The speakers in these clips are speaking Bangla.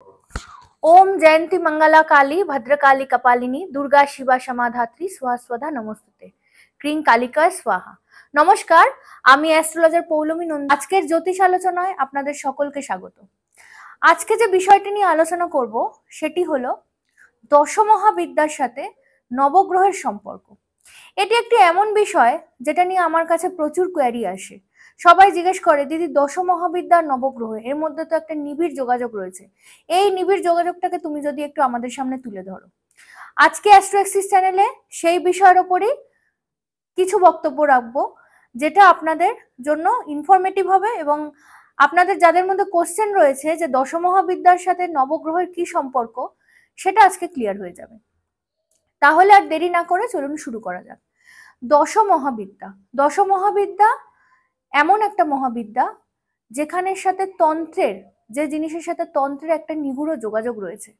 ओम जयंती मंगला काली भद्रकाली कपालिनी दुर्गा शिवा क्षमाधात्री स्वाहा स्वधा नमस्ते ক্রিং কালিকা স্বাহা। নমস্কার, আমি অ্যাস্ট্রোলজার পৌলমী নন্দী। আজকের জ্যোতিষ আলোচনায় আপনাদের সকলকে স্বাগত। আজকে যে বিষয়টি নিয়ে আলোচনা করব সেটি হলো দশমহাবিদ্যার সাথে নবগ্রহের সম্পর্ক। এটি একটি এমন বিষয় যেটা নিয়ে আমার কাছে প্রচুর কোয়ারি আসে। সবাই জিজ্ঞেস করে, দিদি দশমহাবিদ্যার নবগ্রহ এর মধ্যে তো একটা নিবিড় যোগাযোগ রয়েছে, এই নিবিড় যোগাযোগটাকে তুমি যদি একটু আমাদের সামনে তুলে ধরো। আজকে অ্যাস্ট্রো অ্যাক্সিস চ্যানেলে সেই বিষয়ের ওপরই কিছু বক্তব্য রাখবো, যেটা আপনাদের জন্য ইনফরমেটিভ হবে এবং আপনাদের যাদের মধ্যে কোশ্চেন রয়েছে যে দশমহাবিদ্যার সাথে নবগ্রহের কি সম্পর্ক, সেটা আজকে ক্লিয়ার হয়ে যাবে। তাহলে আর দেরি না করে চলুন শুরু করা যাক। দশমহাবিদ্যা দশমহাবিদ্যা এমন একটা মহাবিদ্যা যেখানের সাথে তন্ত্রের, যে জিনিসের সাথে তন্ত্রের একটা নিগুড় যোগাযোগ রয়েছে।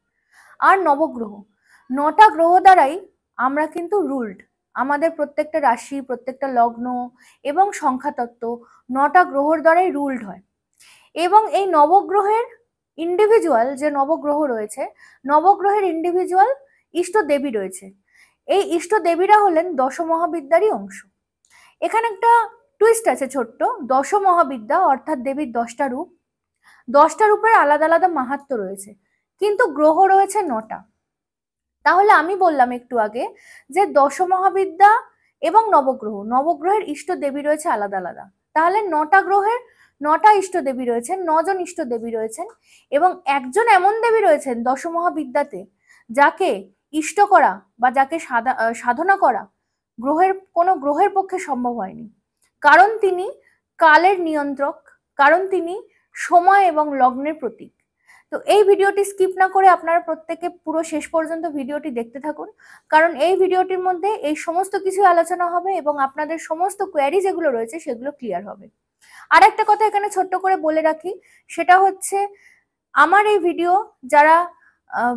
আর নবগ্রহ, 9টা গ্রহ দ্বারাই আমরা কিন্তু রুলড। আমাদের প্রত্যেকটা রাশি, প্রত্যেকটা লগ্ন এবং সংখ্যাতত্ত্ব 9টা গ্রহর দ্বারাই রুলড হয়। এবং এই নবগ্রহের ইন্ডিভিজুয়াল যে নবগ্রহ রয়েছে, নবগ্রহের ইন্ডিভিজুয়াল ইষ্ট দেবী রয়েছে। এই ইষ্ট দেবীরা হলেন দশমহাবিদ্যারই অংশ। এখানে একটা টুইস্ট আছে ছোট্ট। দশমহাবিদ্যা অর্থাৎ দেবীর 10টা রূপ, 10টা রূপের আলাদা আলাদা মাহাত্ম্য রয়েছে, কিন্তু গ্রহ রয়েছে 9টা। তাহলে আমি বললাম একটু আগে যে দশমহাবিদ্যা এবং নবগ্রহের ইষ্ট দেবী রয়েছে আলাদা আলাদা। তাহলে 9টা গ্রহের 9টা ইষ্ট দেবী রয়েছেন, 9জন ইষ্ট দেবী রয়েছেন, এবং একজন এমন দেবী রয়েছেন দশমহাবিদ্যাতে যাকে ইষ্ট করা বা যাকে সাধনা করা কোনো গ্রহের পক্ষে সম্ভব হয়নি। কারণ তিনি কালের নিয়ন্ত্রক, কারণ তিনি সময় এবং লগ্নের প্রতীক। তো এই ভিডিওটি স্কিপ না করে আপনারা প্রত্যেকে পুরো শেষ পর্যন্ত ভিডিওটি দেখতে থাকুন, কারণ এই ভিডিওটির মধ্যে এই সমস্ত কিছু আলোচনা হবে এবং আপনাদের সমস্ত কোয়ারি যেগুলো রয়েছে সেগুলো ক্লিয়ার হবে। আর একটা কথা এখানে ছোট্ট করে বলে রাখি, সেটা হচ্ছে আমার এই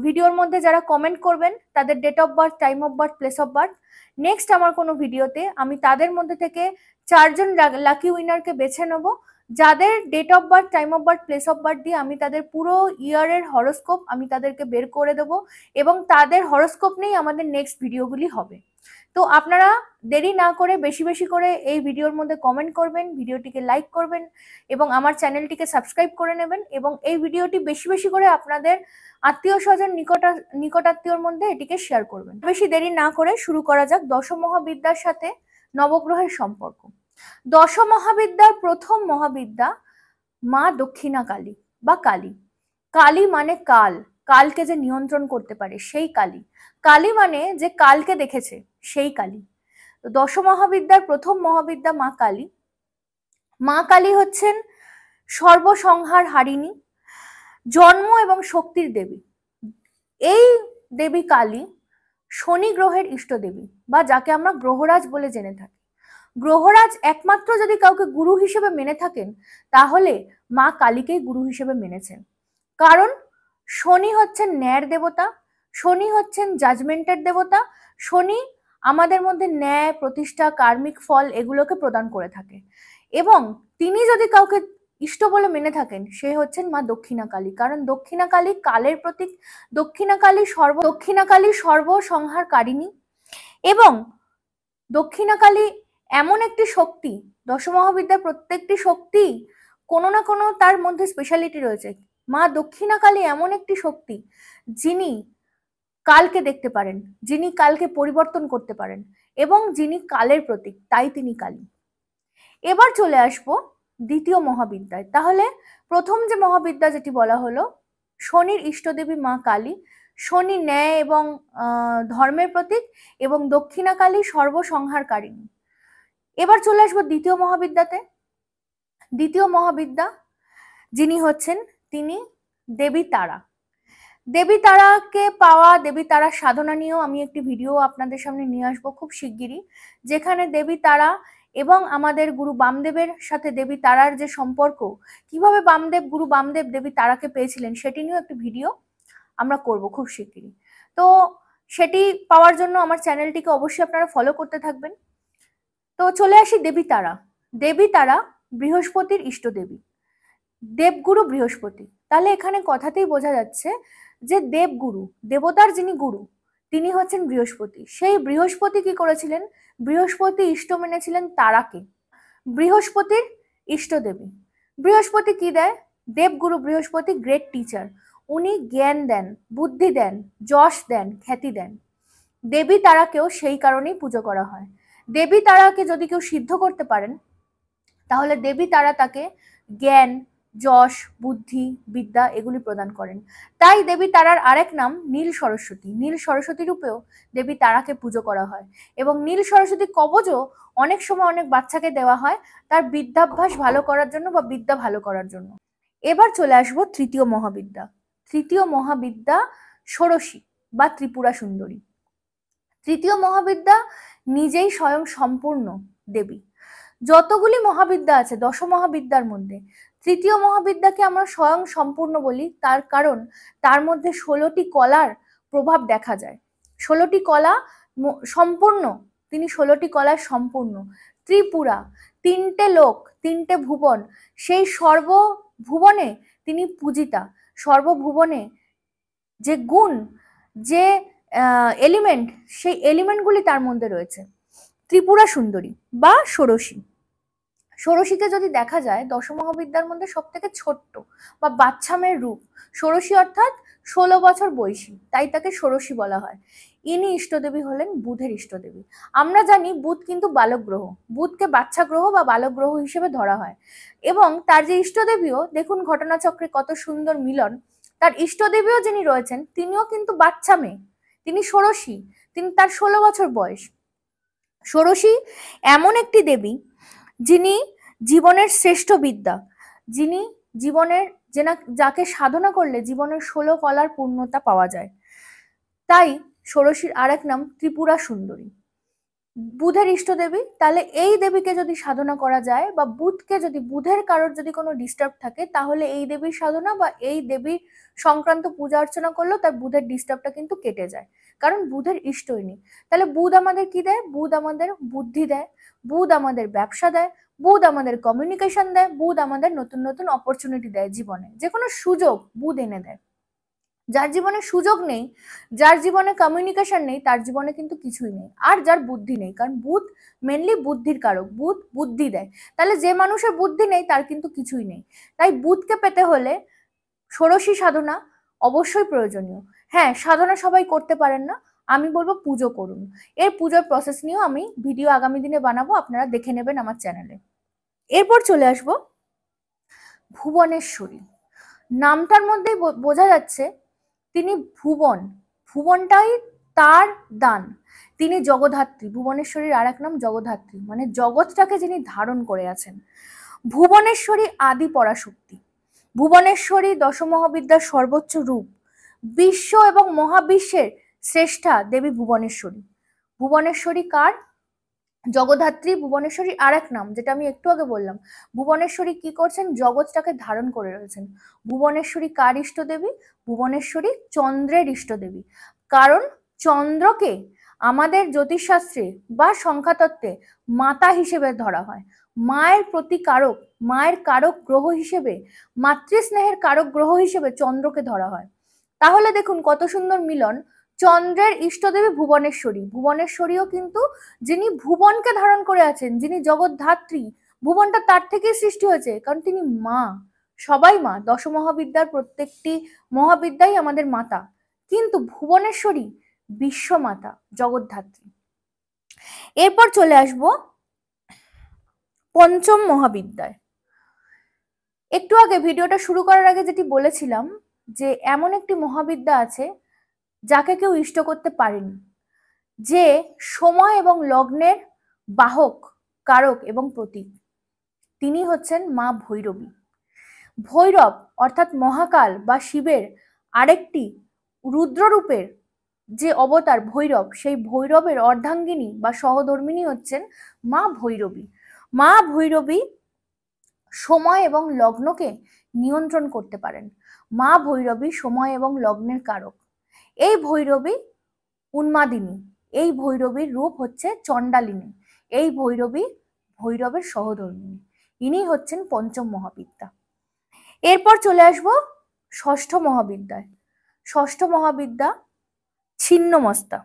ভিডিওর মধ্যে যারা কমেন্ট করবেন তাদের date of birth, time of birth, place of birth, next আমার কোনো ভিডিওতে আমি তাদের মধ্যে থেকে 4জন লাকি উইনারকে বেছে নেব, যাদের date of birth, time of birth, place of birth দিয়ে আমি তাদের পুরো ইয়ারের হরোস্কোপ আমি তাদেরকে বের করে দেবো এবং তাদের হরোস্কোপ নিয়েই আমাদের নেক্সট ভিডিওগুলি হবে। তো আপনারা দেরি না করে বেশি বেশি করে এই ভিডিওর মধ্যে কমেন্ট করবেন, ভিডিওটিকে লাইক করবেন এবং আমার চ্যানেলটিকে সাবস্ক্রাইব করে নেবেন, এবং এই ভিডিওটি বেশি বেশি করে আপনাদের আত্মীয় স্বজন নিকটাত্মীয়র মধ্যে এটিকে শেয়ার করবেন। বেশি দেরি না করে শুরু করা যাক দশমহাবিদ্যার সাথে নবগ্রহের সম্পর্ক। দশমহাবিদ্যার প্রথম মহাবিদ্যা মা দক্ষিণা কালী বা কালী। কালী মানে কাল, কালকে যে নিয়ন্ত্রণ করতে পারে সেই কালী। কালী মানে যে কালকে দেখেছে সেই কালী। তো দশমহাবিদ্যার প্রথম মহাবিদ্যা মা কালী। মা কালী হচ্ছেন সর্বসংহার হারিণী, জন্ম এবং শক্তির দেবী। এই দেবী কালী শনি গ্রহের ইষ্ট দেবী, বা যাকে আমরা গ্রহরাজ বলে জেনে থাকি। গ্রহরাজ একমাত্র যদি কাউকে গুরু হিসেবে মেনে থাকেন তাহলে মা কালীকেই গুরু হিসেবে মেনেছেন। কারণ শনি হচ্ছেন ন্যায়ের দেবতা, শনি হচ্ছেন জাজমেন্টের দেবতা, শনি আমাদের মধ্যে ন্যায়, প্রতিষ্ঠা, কার্মিক ফল এগুলোকে প্রদান করে থাকে। এবং তিনি যদি কাউকে ইষ্ট বলে মেনে থাকেন সে হচ্ছেন মা দক্ষিণা কালী, কারণ দক্ষিণা কালী কালের প্রতীক, দক্ষিণা কালী সর্বসংহারকারিণী। এবং দক্ষিণা কালী এমন একটি শক্তি, দশমহাবিদ্যার প্রত্যেকটি শক্তি কোনো না কোনো তার মধ্যে স্পেশালিটি রয়েছে। মা দক্ষিণা কালী এমন একটি শক্তি যিনি কালকে দেখতে পারেন, যিনি কালকে পরিবর্তন করতে পারেন এবং যিনি কালের প্রতীক, তাই তিনি কালী। এবার চলে আসবো দ্বিতীয় মহাবিদ্যায়। তাহলে প্রথম যে মহাবিদ্যা যেটি বলা হলো শনির ইষ্টদেবী মা কালী, শনি ন্যায় এবং ধর্মের প্রতীক, এবং দক্ষিণা কালী সর্বসংহারকারিণী। এবার চলে আসবো দ্বিতীয় মহাবিদ্যাতে। দ্বিতীয় মহাবিদ্যা যিনি হচ্ছেন তিনি দেবী তারা। দেবী তারাকে পাওয়া, দেবী তারার সাধনা নিয়েও আমি একটি ভিডিও আপনাদের সামনে নিয়ে আসবো খুব শিগগিরই, যেখানে দেবী তারা এবং আমাদের গুরু বামদেবের সাথে দেবী তারার যে সম্পর্ক, কিভাবে গুরু বামদেব দেবী তারাকে পেয়েছিলেন সেটি নিয়েও একটি ভিডিও আমরা করব খুব শিগগিরই। তো সেটি পাওয়ার জন্য আমার চ্যানেলটিকে অবশ্যই আপনারা ফলো করতে থাকবেন। তো চলে আসি দেবী তারা। দেবী তারা বৃহস্পতির ইষ্ট দেবী, দেবগুরু বৃহস্পতি। তাহলে এখানে কথাতেই বোঝা যাচ্ছে যে দেবগুরু, দেবতার যিনি গুরু, তিনি হচ্ছেন বৃহস্পতি। সেই বৃহস্পতি কি করেছিলেন? বৃহস্পতি ইষ্ট মেনেছিলেন তারাকে, বৃহস্পতির ইষ্টদেবী। বৃহস্পতি কি দেয়? দেবগুরু বৃহস্পতি গ্রেট টিচার, উনি জ্ঞান দেন, বুদ্ধি দেন, যশ দেন, খ্যাতি দেন। দেবী তারাকেও সেই কারণেই পুজো করা হয়। দেবী তারাকে যদি কেউ সিদ্ধ করতে পারেন, তাহলে দেবী তারা তাকে জ্ঞান, যশ, বুদ্ধি, বিদ্যা এগুলি প্রদান করেন। তাই দেবী তারার আরেক নাম নীল সরস্বতী। নীল সরস্বতী রূপেও দেবী তারাকে পুজো করা হয়। এবং নীল সরস্বতী কবচও অনেক সময় অনেক বাচ্চাকে দেওয়া হয় তার বিদ্যাভ্যাস ভালো করার জন্য বা বিদ্যা ভালো করার জন্য। এবার চলে আসবো তৃতীয় মহাবিদ্যা। তৃতীয় মহাবিদ্যা ষোড়শী বা ত্রিপুরা সুন্দরী। তৃতীয় মহাবিদ্যা নিজেই স্বয়ং সম্পূর্ণ দেবী। যতগুলি মহাবিদ্যা আছে 10 মহাবিদ্যার মধ্যে তৃতীয় মহাবিদ্যাকে আমরা স্বয়ং সম্পূর্ণ বলি, তার কারণ তার মধ্যে 16টি কলার প্রভাব দেখা যায়। 16টি কলা সম্পূর্ণ, তিনি 16টি কলার সম্পূর্ণ। ত্রিপুরা, 3টে লোক, 3টে ভুবন, সেই সর্বভুবনে তিনি পূজিতা। সর্বভুবনে যে গুণ, যে এলিমেন্ট, সেই এলিমেন্টগুলি তার মধ্যে রয়েছে। ত্রিপুরা সুন্দরী বা ষোড়শী। ষোড়শীকে যদি দেখা যায় 10 মহাবিদ্যার মধ্যে সব থেকে ছোট্ট বা বাচ্চামের রূপ। ষোড়শী অর্থাৎ 16 বছর বয়সী, তাই তাকে ষোড়শী বলা হয়। ইনি ইষ্টদেবী হলেন বুধের ইষ্টদেবী। আমরা জানি বুধ কিন্তু বালক গ্রহ, বুধকে বাচ্চা গ্রহ বা বালক গ্রহ হিসেবে ধরা হয়। এবং তার যে ইষ্টদেবীও, দেখুন ঘটনাচক্রে কত সুন্দর মিলন, তার ইষ্টদেবীও যিনি রয়েছেন তিনিও কিন্তু বাচ্চা মেয়ে, তিনি ষোড়শী, তিনি তার 16 বছর বয়স। ষোড়শী এমন একটি দেবী যিনি জীবনের শ্রেষ্ঠ বিদ্যা, যিনি জীবনের যাকে সাধনা করলে জীবনের 16 কলার পূর্ণতা পাওয়া যায়। তাই ষোড়শীর আরেক নাম ত্রিপুরা সুন্দরী। বুধের ইষ্টদেবী, তাহলে এই দেবীকে যদি সাধনা করা যায় বা বুধের কারোর যদি কোনো ডিস্টার্ব থাকে, তাহলে এই দেবীর সাধনা বা এই দেবীর সংক্রান্ত পূজা অর্চনা করলেও তার বুধের ডিস্টার্বটা কিন্তু কেটে যায়, কারণ বুধের ইষ্টই নেই। তাহলে বুধ আমাদের কি দেয়? বুধ আমাদের বুদ্ধি দেয়, বুধ আমাদের ব্যবসা দেয়, বুধ আমাদের কমিউনিকেশন দেয়, বুধ আমাদের নতুন নতুন অপরচুনিটি দেয়, জীবনে যে কোনো সুযোগ বুধ এনে দেয়। যার জীবনে সুযোগ নেই, যার জীবনে কমিউনিকেশন নেই, তার জীবনে কিন্তু কিছুই নেই। আর যার বুদ্ধি নেই, কারণ বুধ মেনলি বুদ্ধির কারক, বুধ বুদ্ধি দেয়, তাহলে যে মানুষের বুদ্ধি নেই তার কিন্তু কিছুই নেই। তাই বুধকে পেতে হলে ষোড়শী সাধনা অবশ্যই প্রয়োজনীয়। হ্যাঁ, সাধনা সবাই করতে পারেন না, আমি বলবো পুজো করুন। এর পুজোর প্রসেস নিয়েও আমি ভিডিও আগামী দিনে বানাবো, আপনারা দেখে নেবেন আমার চ্যানেলে। এরপর চলে আসবো ভুবনেশ্বরী। নামটার মধ্যেই বোঝা যাচ্ছে তিনি ভুবন, ভুবনটাই তার দান। তিনি জগদ্ধাত্রী, ভুবনেশ্বরীর আর এক নাম জগদ্ধাত্রী, মানে জগৎটাকে যিনি ধারণ করে আছেন। ভুবনেশ্বরী আদি পরাশক্তি। ভুবনেশ্বরী দশমহাবিদ্যার সর্বোচ্চ রূপ, বিশ্ব এবং মহাবিশ্বের শ্রেষ্ঠা দেবী ভুবনেশ্বরী। ভুবনেশ্বরী কার? জগদ্ধাত্রী ভুবনেশ্বরী আর এক নাম, যেটা আমি একটু আগে বললাম। ভুবনেশ্বরী কি করছেন? জগৎটাকে ধারণ করে রয়েছেন। ভুবনেশ্বরী কার ইষ্ট দেবী? ভুবনেশ্বরী চন্দ্রের ইষ্ট দেবী। কারণ চন্দ্রকে আমাদের জ্যোতিষশাস্ত্রে বা সংখ্যাতত্ত্বে মাতা হিসেবে ধরা হয়, মায়ের প্রতি কারক, মায়ের কারক গ্রহ হিসেবে, মাতৃস্নেহের কারক গ্রহ হিসেবে চন্দ্রকে ধরা হয়। তাহলে দেখুন কত সুন্দর মিলন। চন্দ্রের ইষ্টদেবী ভুবনেশ্বরী, ভুবনেশ্বরীও কিন্তু যিনি ভুবনকে ধারণ করে আছেন, যিনি জগৎধাত্রী, ভুবনটা তার থেকেই সৃষ্টি হয়েছে, কারণ তিনি মা। সবাই মা, দশমহাবিদ্যার প্রত্যেকটি মহাবিদ্যাই আমাদের মাতা, কিন্তু ভুবনেশ্বরী বিশ্বমাতা, জগৎধাত্রী। এরপর চলে আসবো পঞ্চম মহাবিদ্যায়। একটু আগে ভিডিওটা শুরু করার আগে যেটি বলেছিলাম যে এমন একটি মহাবিদ্যা আছে যাকে কেউ ইষ্ট করতে পারেনি, যে সময় এবং লগ্নের বাহক, কারক এবং প্রতীক। তিনি হচ্ছেন মা ভৈরবী। ভৈরব অর্থাৎ মহাকাল বা শিবের আরেকটি রুদ্ররূপের যে অবতার ভৈরব, সেই ভৈরবের অর্ধাঙ্গিনী বা সহধর্মিনী হচ্ছেন মা ভৈরবী। মা ভৈরবী সময় এবং লগ্নকে নিয়ন্ত্রণ করতে পারেন। মা ভৈরবী সময় এবং লগ্নের কারক। এই ভৈরবী উন্মাদিনী, এই ভৈরবীর রূপ হচ্ছে চণ্ডালিনী, এই ভৈরবী ভৈরবের সহধর্মিনী। ইনি হচ্ছেন পঞ্চম মহাবিদ্যা। এরপর চলে আসবো ষষ্ঠ মহাবিদ্যা ছিন্নমস্তা।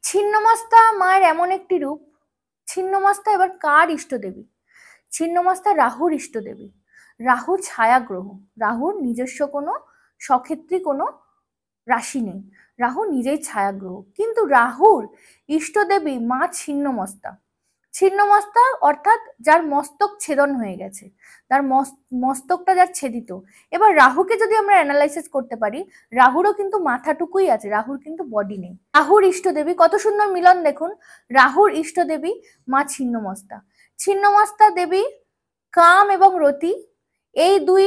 ছিন্নমস্তা মায়ের এমন একটি রূপ। ছিন্নমস্তা এবার কার ইষ্টদেবী? ছিন্নমস্তা রাহুর ইষ্টদেবী। রাহু ছায়া গ্রহ, রাহুর নিজস্ব কোনো সক্ষেত্রী কোনো রাশি নেই, রাহু নিজেই ছায়া গ্রহ। কিন্তু রাহুর ইষ্টদেবী মা ছিন্নমস্তা। ছিন্নমস্তা অর্থাৎ যার মস্তক ছেদন হয়ে গেছে, তার মস্তকটা যার ছেদিত। এবার রাহুকে যদি আমরা অ্যানালাইসিস করতে পারি, রাহুরও কিন্তু মাথাটুকুই আছে, রাহুর কিন্তু বডি নেই। রাহুর ইষ্টদেবী, কত সুন্দর মিলন দেখুন, রাহুর ইষ্টদেবী মা ছিন্নমস্তা। ছিন্নমস্তা দেবী কাম এবং রতি এই দুই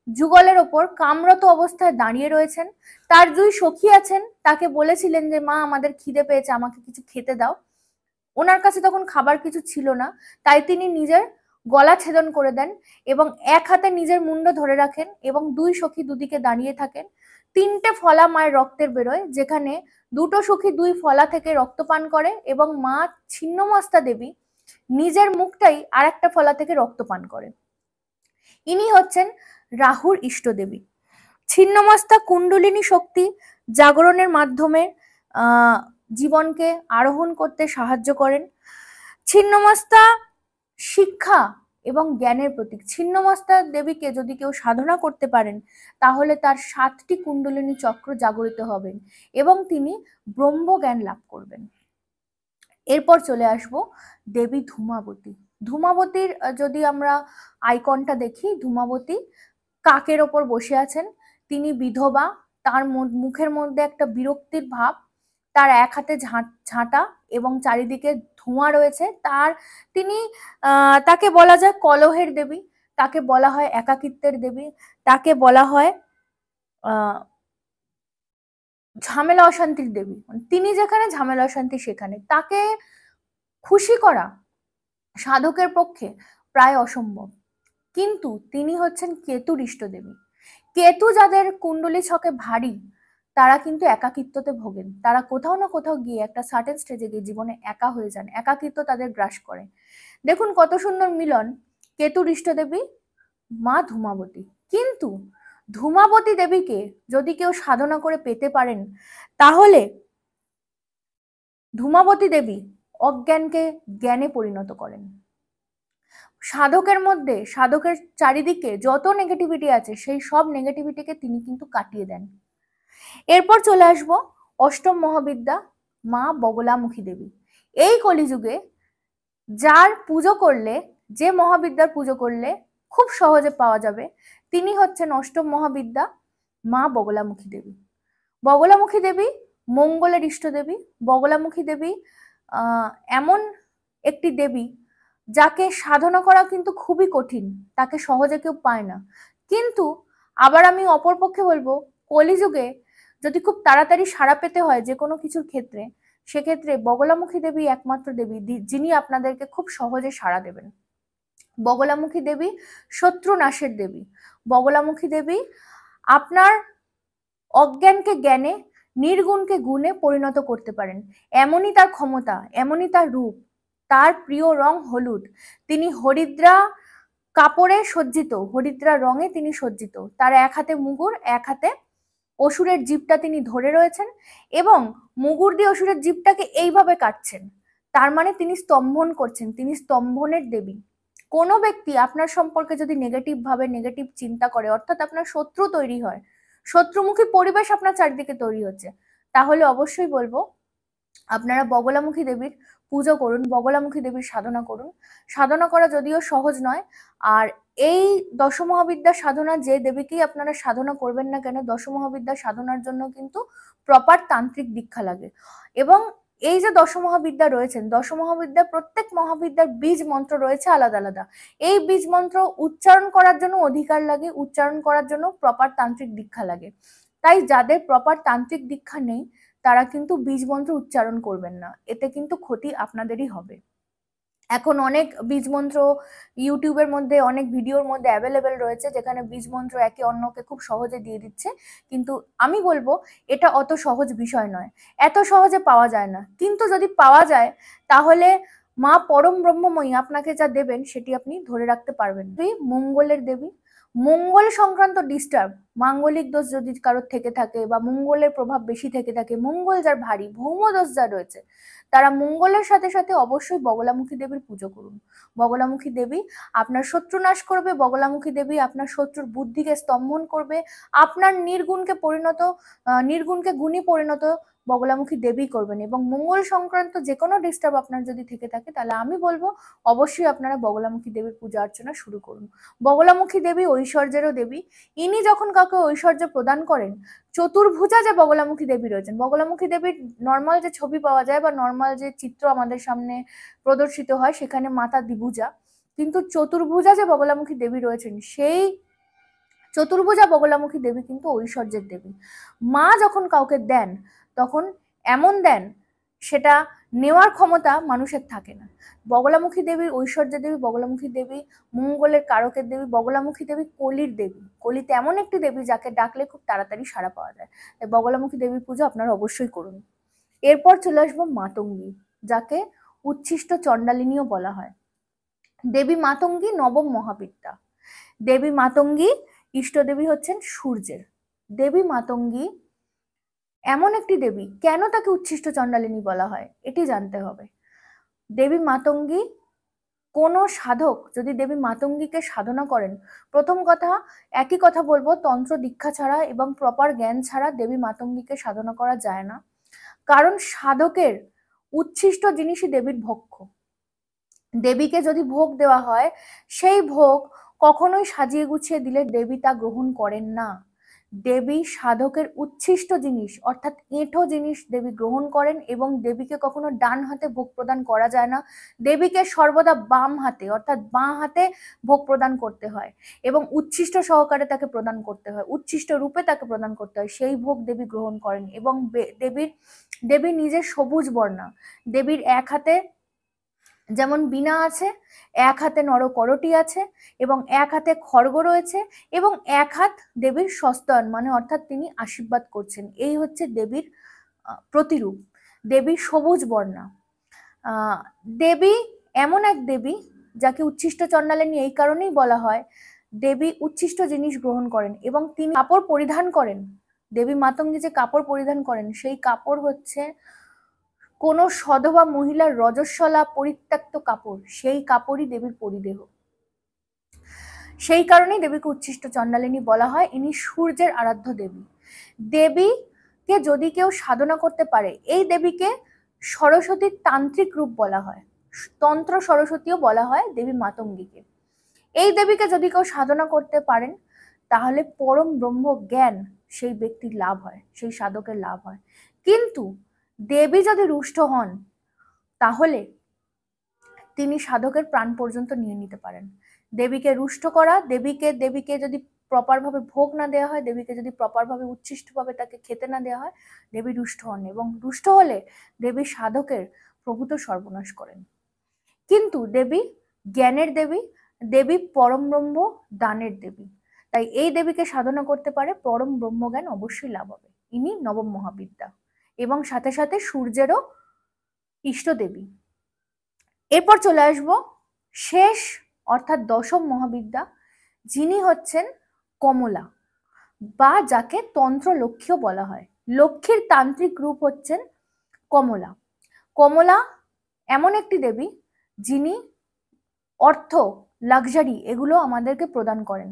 যুগলের ওপর কামরত অবস্থায় দাঁড়িয়ে রয়েছেন। তার দুই সখী আছেন, তাকে বলেছিলেন যে মা আমাদের খিদে পেয়েছে, আমাকে কিছু খেতে দাও। ওনার কাছে তখন খাবার কিছু ছিল না, তাই তিনি নিজের গলা ছেদন করে দেন এবং এক হাতে নিজের মুন্ড ধরে রাখেন এবং দুই সখী দুদিকে দাঁড়িয়ে থাকেন। তিনটে ফলা মায়ের রক্তের বেরোয়, যেখানে দুটো সখী দুই ফলা থেকে রক্ত পান করে এবং মা ছিন্নমস্তা দেবী নিজের মুখটাই আর একটা ফলা থেকে রক্ত পান করে। ইনি হচ্ছেন রাহুর ইষ্টদেবী। ছিন্নমস্তা কুণ্ডলিনী শক্তি জাগরণের মাধ্যমে জীবনকে আরোহণ করতে সাহায্য করেন। ছিন্নমস্তা শিক্ষা এবং জ্ঞানের প্রতীক। ছিন্নমস্তা দেবীকে যদি কেউ সাধনা করতে পারেন, তাহলে তার 7টি কুণ্ডলিনী চক্র জাগরিত হবেন এবং তিনি ব্রহ্মজ্ঞান লাভ করবেন। এরপর চলে আসব দেবী ধূমাবতী। ধূমাবতীর যদি আমরা আইকনটা দেখি, ধূমাবতী কাকের ওপর বসে আছেন। তিনি বিধবা, তার মুখের মধ্যে একটা বিরক্তির ভাব, তার এক হাতে ঝাঁটা এবং চারিদিকে ধোঁয়া রয়েছে। তিনি তাকে বলা যায় কলহের দেবী, তাকে বলা হয় একাকিত্বের দেবী, তাকে বলা হয় ঝামেলা অশান্তির দেবী। তিনি যেখানে ঝামেলা অশান্তি সেখানে। তাকে খুশি করা সাধকের পক্ষে প্রায় অসম্ভব। কিন্তু তিনি হচ্ছেন কেতুর ইষ্টদেবী। কেতু যাদের কুণ্ডলী ছকে ভারী, তারা কিন্তু একাকিত্বতে ভোগেন। তারা কোথাও না কোথাও গিয়ে একটা সার্টেন স্টেজে গিয়ে জীবনে একা হয়ে যান, একাকিত্ব তাদের গ্রাস করে। দেখুন কত সুন্দর মিলন, কেতুর ইষ্টদেবী মা ধূমাবতী। কিন্তু ধূমাবতী দেবীকে যদি কেউ সাধনা করে পেতে পারেন, তাহলে ধূমাবতী দেবী অজ্ঞানকে জ্ঞানে পরিণত করেন। সাধকের মধ্যে, সাধকের চারিদিকে যত নেগেটিভিটি আছে, সেই সব নেগেটিভিটিকে তিনি কিন্তু কাটিয়ে দেন। এরপর চলে আসব অষ্টম মহাবিদ্যা মা বগলামুখী দেবী। এই কলিযুগে যার পুজো করলে, যে মহাবিদ্যার পুজো করলে খুব সহজে পাওয়া যাবে, তিনি হচ্ছেন অষ্টম মহাবিদ্যা মা বগলামুখী দেবী। বগলামুখী দেবী মঙ্গলের ইষ্ট দেবী। বগলামুখী দেবী এমন একটি দেবী যাকে সাধনা করা কিন্তু খুবই কঠিন, তাকে সহজে কেউ পায় না। কিন্তু আবার আমি অপরপক্ষে বলবো, কলিযুগে যদি খুব তাড়াতাড়ি সাড়া পেতে হয় যে কোনো কিছুর ক্ষেত্রে, সেক্ষেত্রে বগলামুখী দেবী একমাত্র দেবী যিনি আপনাদেরকে খুব সহজে সাড়া দেবেন। বগলামুখী দেবী শত্রু নাশের দেবী। বগলামুখী দেবী আপনার অজ্ঞানকে জ্ঞানে, নির্গুণকে গুণে পরিণত করতে পারেন। এমনই তার ক্ষমতা, এমনই তার রূপ। তার প্রিয় রং হলুদ। তিনি হরিদ্রা কাপড়ে সজ্জিত, হরিদ্রা রঙে তিনি সজ্জিত। তার এক হাতে মুগুর, এক হাতে অসুরের জিভটা তিনি ধরে রয়েছেন এবং মুগুর দিয়ে অসুরের জিভটাকে এইভাবে কাটছেন। তার মানে তিনি স্তম্ভন করছেন, তিনি স্তম্ভনের দেবী। কোনো ব্যক্তি আপনার সম্পর্কে যদি নেগেটিভ ভাবে, নেগেটিভ চিন্তা করে, অর্থাৎ আপনার শত্রু তৈরি হয়, শত্রুমুখী পরিবেশ আপনার চারিদিকে তৈরি হচ্ছে, তাহলে অবশ্যই বলবো আপনারা বগলামুখী দেবীর পুজো করুন, বগলামুখী দেবীর সাধনা করুন। সাধনা করা যদিও সহজ নয়, আর এই দশমহাবিদ্যা সাধনা যে দেবীকেই আপনারা সাধনা করবেন না কেন, দশমহাবিদ্যা সাধনার জন্য কিন্তু প্রপার তান্ত্রিক দীক্ষা লাগে। এবং এই যে দশমহাবিদ্যা রয়েছেন, দশমহাবিদ্যা প্রত্যেক মহাবিদ্যার বীজ মন্ত্র রয়েছে আলাদা আলাদা। এই বীজ মন্ত্র উচ্চারণ করার জন্য অধিকার লাগে, উচ্চারণ করার জন্য প্রপার তান্ত্রিক দীক্ষা লাগে। তাই যাদের প্রপার তান্ত্রিক দীক্ষা নেই, তারা কিন্তু বীজ মন্ত্র উচ্চারণ করবেন না, এতে কিন্তু ক্ষতি আপনাদেরই হবে। এখন অনেক বীজ মন্ত্র ইউটিউবের মধ্যে, অনেক ভিডিওর মধ্যে অ্যাভেলেবেল রয়েছে, যেখানে বীজ মন্ত্র একে অন্যকে খুব সহজে দিয়ে দিচ্ছে। কিন্তু আমি বলবো এটা অত সহজ বিষয় নয়, এত সহজে পাওয়া যায় না। কিন্তু যদি পাওয়া যায়, তাহলে মা পরম ব্রহ্মময়ী আপনাকে যা দেবেন সেটি আপনি ধরে রাখতে পারবেন। মঙ্গলের দেবী। মঙ্গল সংক্রান্ত ডিস্টার্ব, মাঙ্গলিক দোষ যদি কারোর থেকে থাকে বা মঙ্গলের প্রভাব বেশি থেকে থাকে, মঙ্গল যার ভারী, ভৌম দোষ যা রয়েছে, তারা মঙ্গলের সাথে সাথে অবশ্যই বগলামুখী দেবীর পুজো করুন। বগলামুখী দেবী আপনার শত্রু নাশ করবে, বগলামুখী দেবী আপনার শত্রুর বুদ্ধিকে স্তম্ভন করবে, আপনার নির্গুণকে গুণী পরিণত বগলামুখী দেবী করবেন। এবং মঙ্গল সংক্রান্ত যে কোনো ডিস্টার্ব আপনার যদি থেকে থাকে, তাহলে আমি বলবো অবশ্যই আপনারা বগলামুখী দেবীর পূজা অর্চনা শুরু করুন। বগলামুখী দেবী ঐশ্বর্যেরও দেবী। ইনি যখন কাউকে ঐশ্বর্য প্রদান করেন, চতুর্ভুজা যে বগলামুখী দেবী রয়েছেন, বগলামুখী দেবীর নর্মাল যে ছবি পাওয়া যায় বা নর্মাল যে চিত্র আমাদের সামনে প্রদর্শিত হয়, সেখানে মাতা দ্বিভুজা, কিন্তু চতুর্ভুজা যে বগলামুখী দেবী রয়েছেন, সেই চতুর্ভুজা বগলামুখী দেবী কিন্তু ঐশ্বর্যের দেবী। মা যখন কাউকে দেন, তখন এমন দেন সেটা নেওয়ার ক্ষমতা মানুষের থাকে না। বগলামুখী দেবী ঐশ্বর্যের দেবী, বগলামুখী দেবী মঙ্গলের কারকের দেবী, বগলামুখী দেবী কলির দেবী। কলিতে এমন একটি দেবী যাকে ডাকলে খুব তাড়াতাড়ি সাড়া পাওয়া যায়। তাই বগলামুখী দেবীর পুজো আপনারা অবশ্যই করুন। এরপর চলে আসবো মাতঙ্গী, যাকে উচ্ছিষ্ট চণ্ডালিনীও বলা হয়। দেবী মাতঙ্গী নবম মহাবিদ্যা। দেবী মাতঙ্গী ইষ্টদেবী হচ্ছেন সূর্যের। দেবী মাতঙ্গী এমন একটি দেবী, কেন তাকে উচ্ছিষ্ট চণ্ডালিনী বলা হয় এটি জানতে হবে। দেবী মাতঙ্গী, কোনো সাধক যদি দেবী মাতঙ্গীকে সাধনা করেন, প্রথম কথা একই কথা বলবো, তন্ত্র দীক্ষা ছাড়া এবং প্রপার জ্ঞান ছাড়া দেবী মাতঙ্গীকে সাধনা করা যায় না। কারণ সাধকের উচ্ছিষ্ট জিনিসই দেবীর ভক্ষ্য। দেবীকে যদি ভোগ দেওয়া হয়, সেই ভোগ কখনোই সাজিয়ে গুছিয়ে দিলে দেবী তা গ্রহণ করেন না। দেবী সাধকের উচ্ছিষ্ট জিনিস অর্থাৎ এঁঠো জিনিস দেবী গ্রহণ করেন, এবং দেবীকে কখনো ডান হাতে ভোগ প্রদান করা যায় না। দেবীকে সর্বদা বাম হাতে অর্থাৎ বাঁ হাতে ভোগ প্রদান করতে হয় এবং উচ্ছিষ্ট সহকারে তাকে প্রদান করতে হয়, উচ্ছিষ্ট রূপে তাকে প্রদান করতে হয়, সেই ভোগ দেবী গ্রহণ করেন। এবং দেবী নিজের সবুজ বর্ণা। দেবীর এক হাতে যেমন বীণা আছে, এক হাতে নরকরটি আছে, এবং এক হাতে খড়গ রয়েছে, এবং এক হাত দেবীর স্বস্তায়ন মানে অর্থাৎ তিনি আশীর্বাদ করছেন। এই হচ্ছে দেবীর প্রতিরূপ। দেবী সবুজ বর্ণা। দেবী এমন এক দেবী যাকে উচ্ছিষ্ট চণ্ডালিনী এই কারণেই বলা হয়, দেবী উচ্ছিষ্ট জিনিস গ্রহণ করেন এবং তিনি কাপড় পরিধান করেন। দেবী মাতঙ্গী যে কাপড় পরিধান করেন, সেই কাপড় হচ্ছে কোনো সধবা মহিলার রজস্বলা পরিত্যক্ত কাপড়, সেই কাপড়ই দেবীর পরিদেহ। সেই কারণেই দেবীকে উচ্ছিষ্ট চণ্ডালিনী বলা হয়। ইনি সূর্যের আরাধ্য দেবী। দেবীকে যদি কেউ সাধনা করতে পারে, এই দেবীকে সরস্বতীর তান্ত্রিক রূপ বলা হয়, তন্ত্র সরস্বতীও বলা হয় দেবী মাতঙ্গীকে। এই দেবীকে যদি কেউ সাধনা করতে পারেন, তাহলে পরম ব্রহ্ম জ্ঞান সেই ব্যক্তির লাভ হয়, সেই সাধকের লাভ হয়। কিন্তু দেবী যদি রুষ্ট হন, তাহলে তিনি সাধকের প্রাণ পর্যন্ত নিয়ে নিতে পারেন। দেবীকে রুষ্ট করা, দেবীকে যদি প্রপার ভাবে ভোগ না দেওয়া হয়, দেবীকে যদি প্রপার ভাবে উচ্ছিষ্ট ভাবে তাকে খেতে না দেওয়া হয়, দেবী রুষ্ট হন, এবং রুষ্ট হলে দেবী সাধকের প্রভূত সর্বনাশ করেন। কিন্তু দেবী জ্ঞানের দেবী, দেবী পরম ব্রহ্ম দানের দেবী। তাই এই দেবীকে সাধনা করতে পারে, পরম ব্রহ্মজ্ঞান অবশ্যই লাভ হবে। ইনি নবম মহাবিদ্যা এবং সাথে সাথে সূর্যেরও ইষ্ট দেবী। এরপর চলে আসব শেষ অর্থাৎ দশম মহাবিদ্যা, যিনি হচ্ছেন কমলা, বা যাকে তন্ত্র লক্ষ্মীও বলা হয়। লক্ষ্মীর তান্ত্রিক রূপ হচ্ছেন কমলা। কমলা এমন একটি দেবী যিনি অর্থ, লাক্সারি এগুলো আমাদেরকে প্রদান করেন।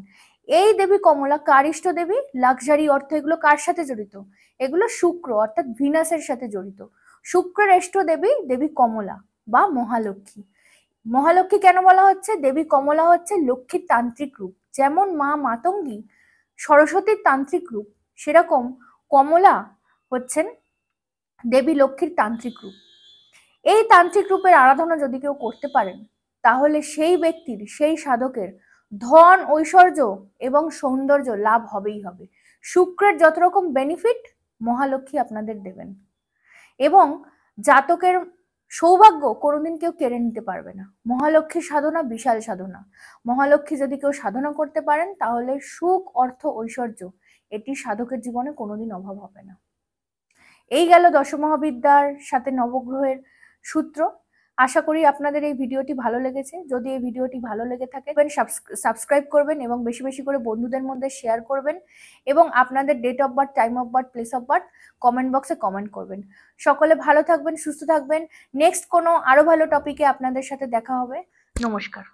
এই দেবী কমলা কার ইষ্ট দেবী? লাক্সারি, অর্থ এগুলো কার সাথে জড়িত? এগুলো শুক্র অর্থাৎ ভিনাসের সাথে জড়িত। শুক্রের ইষ্ট দেবী দেবী কমলা বা মহালক্ষ্মী। মহালক্ষ্মী কেন বলা হচ্ছে? দেবী কমলা হচ্ছে লক্ষ্মীর তান্ত্রিক রূপ। যেমন মা মাতঙ্গী সরস্বতীর তান্ত্রিক রূপ, সেরকম কমলা হচ্ছেন দেবী লক্ষ্মীর তান্ত্রিক রূপ। এই তান্ত্রিক রূপের আরাধনা যদি কেউ করতে পারেন, তাহলে সেই ব্যক্তির, সেই সাধকের ধন, ঐশ্বর্য এবং সৌন্দর্য লাভ হবেই হবে। শুক্রের যত রকম বেনিফিট মহালক্ষ্মী আপনাদের দেবেন, এবং জাতকের সৌভাগ্য কোনোদিন কেউ কেড়ে নিতে পারবে না। মহালক্ষ্মীর সাধনা বিশাল সাধনা। মহালক্ষ্মী যদি কেউ সাধনা করতে পারেন, তাহলে সুখ, অর্থ, ঐশ্বর্য এটি সাধকের জীবনে কোনোদিন অভাব হবে না। এই গেল দশমহাবিদ্যার সাথে নবগ্রহের সূত্র। আশা করি আপনাদের এই ভিডিওটি ভালো লেগেছে। যদি এই ভিডিওটি ভালো লেগে থাকে সাবস্ক্রাইব করবেন এবং বেশি বেশি করে বন্ধুদের মধ্যে শেয়ার করবেন এবং আপনাদের date of birth, time of birth, place of birth comment বক্সে কমেন্ট করবেন। সকলে ভালো থাকবেন, সুস্থ থাকবেন। নেক্সট কোনো আরো ভালো টপিকে আপনাদের সাথে দেখা হবে। নমস্কার।